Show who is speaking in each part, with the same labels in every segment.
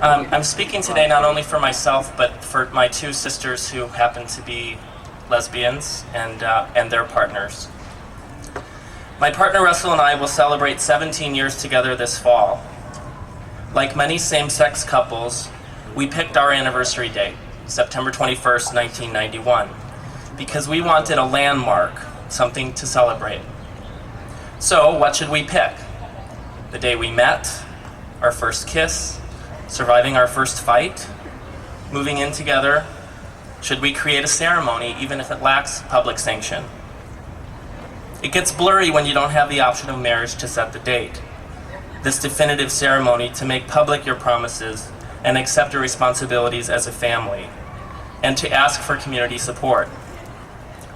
Speaker 1: I'm speaking today not only for myself, but for my two sisters who happen to be lesbians and their partners. My partner Russell and I will celebrate 17 years together this fall. Like many same-sex couples, we picked our anniversary date, September 21st, 1991, because we wanted a landmark, something to celebrate. So, what should we pick? The day we met, our first kiss, surviving our first fight, moving in together? Should we create a ceremony even if it lacks public sanction? It gets blurry when you don't have the option of marriage to set the date. This definitive ceremony to make public your promises and accept your responsibilities as a family, and to ask for community support.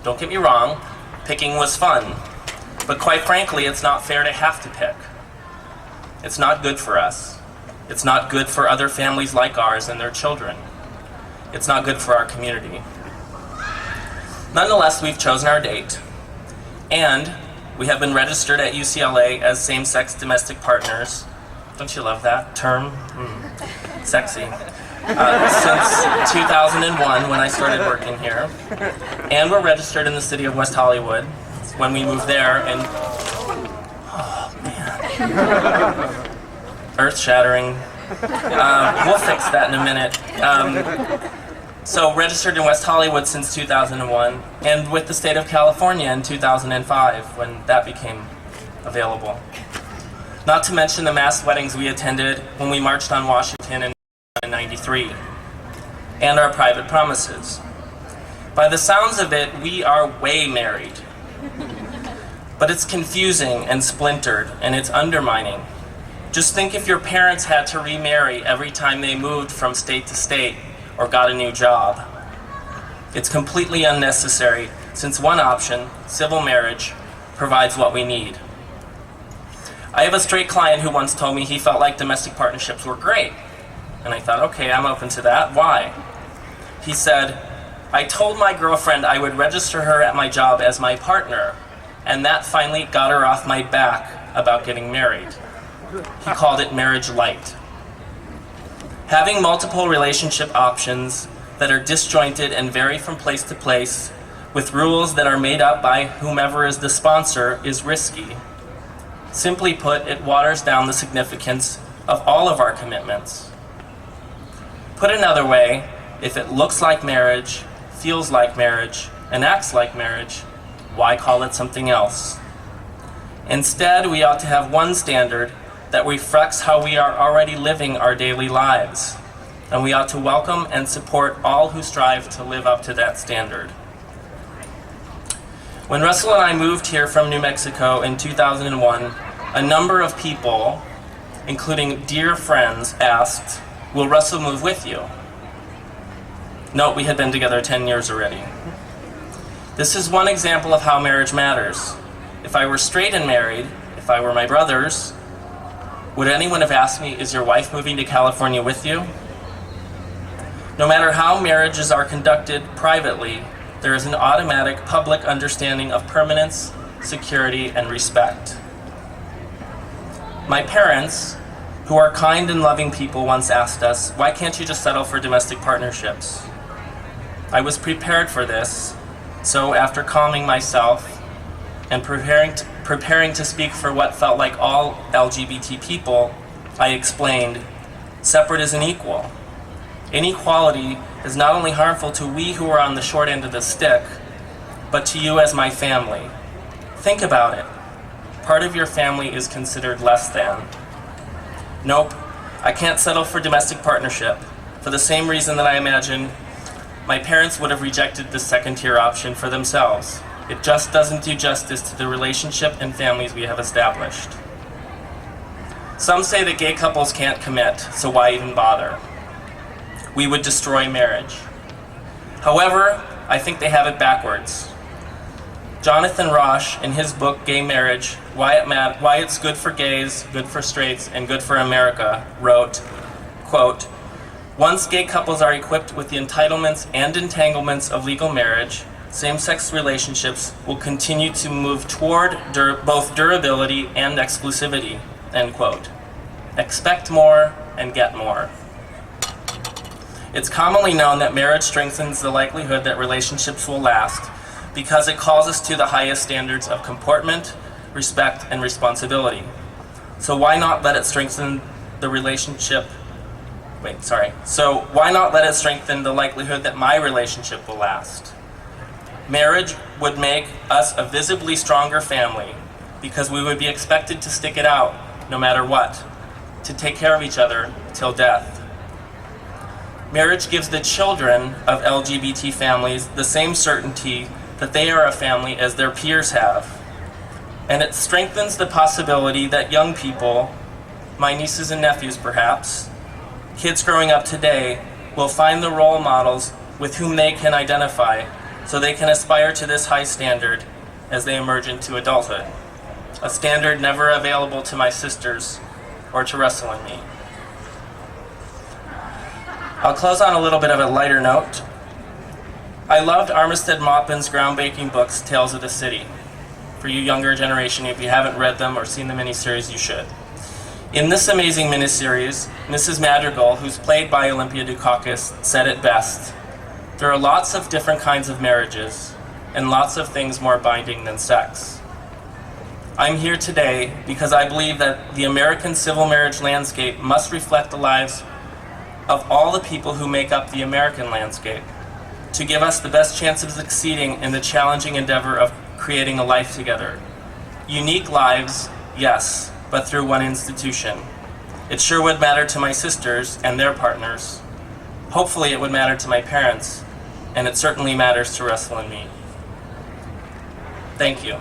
Speaker 1: Don't get me wrong, picking was fun, but quite frankly, it's not fair to have to pick. It's not good for us. It's not good for other families like ours and their children. It's not good for our community. Nonetheless, we've chosen our date, and we have been registered at UCLA as same-sex domestic partners. Don't you love that term? Sexy. Since 2001, when I started working here. And we're registered in the city of West Hollywood when we moved there, and oh man, earth-shattering. We'll fix that in a minute. So registered in West Hollywood since 2001, and with the state of California in 2005, when that became available. Not to mention the mass weddings we attended when we marched on Washington in 1993, and our private promises. By the sounds of it, we are way married. But it's confusing and splintered, and it's undermining. Just think if your parents had to remarry every time they moved from state to state or got a new job. It's completely unnecessary, since one option, civil marriage, provides what we need. I have a straight client who once told me he felt like domestic partnerships were great. And I thought, okay, I'm open to that. Why? He said, I told my girlfriend I would register her at my job as my partner, and that finally got her off my back about getting married. He called it marriage light. Having multiple relationship options that are disjointed and vary from place to place, with rules that are made up by whomever is the sponsor, is risky. Simply put, it waters down the significance of all of our commitments. Put another way, if it looks like marriage, feels like marriage, and acts like marriage, why call it something else? Instead, we ought to have one standard that reflects how we are already living our daily lives, and we ought to welcome and support all who strive to live up to that standard. When Russell and I moved here from New Mexico in 2001, a number of people, including dear friends, asked, will Russell move with you? No, we had been together 10 years already. This is one example of how marriage matters. If I were straight and married, if I were my brothers, would anyone have asked me, is your wife moving to California with you? No matter how marriages are conducted privately, there is an automatic public understanding of permanence, security, and respect. My parents, who are kind and loving people, once asked us, why can't you just settle for domestic partnerships? I was prepared for this, so after calming myself and preparing to speak for what felt like all LGBT people, I explained, separate isn't equal. Inequality is not only harmful to we who are on the short end of the stick, but to you as my family. Think about it. Part of your family is considered less than. Nope, I can't settle for domestic partnership, for the same reason that I imagine my parents would have rejected the second-tier option for themselves. It just doesn't do justice to the relationship and families we have established. Some say that gay couples can't commit, so why even bother? We would destroy marriage. However, I think they have it backwards. Jonathan Rosh, in his book Gay Marriage, Why It's Good for Gays, Good for Straights, and Good for America, wrote, quote, once gay couples are equipped with the entitlements and entanglements of legal marriage, same-sex relationships will continue to move toward both durability and exclusivity, end quote. Expect more and get more. It's commonly known that marriage strengthens the likelihood that relationships will last because it calls us to the highest standards of comportment, respect, and responsibility. So why not let it strengthen the So why not let it strengthen the likelihood that my relationship will last? Marriage would make us a visibly stronger family because we would be expected to stick it out no matter what, to take care of each other till death. Marriage gives the children of LGBT families the same certainty that they are a family as their peers have. And it strengthens the possibility that young people, my nieces and nephews perhaps, kids growing up today, will find the role models with whom they can identify so they can aspire to this high standard as they emerge into adulthood. A standard never available to my sisters or to Russell and me. I'll close on a little bit of a lighter note. I loved Armistead Maupin's groundbreaking books, Tales of the City. For you younger generation, if you haven't read them or seen the miniseries, you should. In this amazing miniseries, Mrs. Madrigal, who's played by Olympia Dukakis, said it best. There are lots of different kinds of marriages, and lots of things more binding than sex. I'm here today because I believe that the American civil marriage landscape must reflect the lives of all the people who make up the American landscape, to give us the best chance of succeeding in the challenging endeavor of creating a life together. Unique lives, yes, but through one institution. It sure would matter to my sisters and their partners. Hopefully it would matter to my parents, and it certainly matters to Russell and me. Thank you.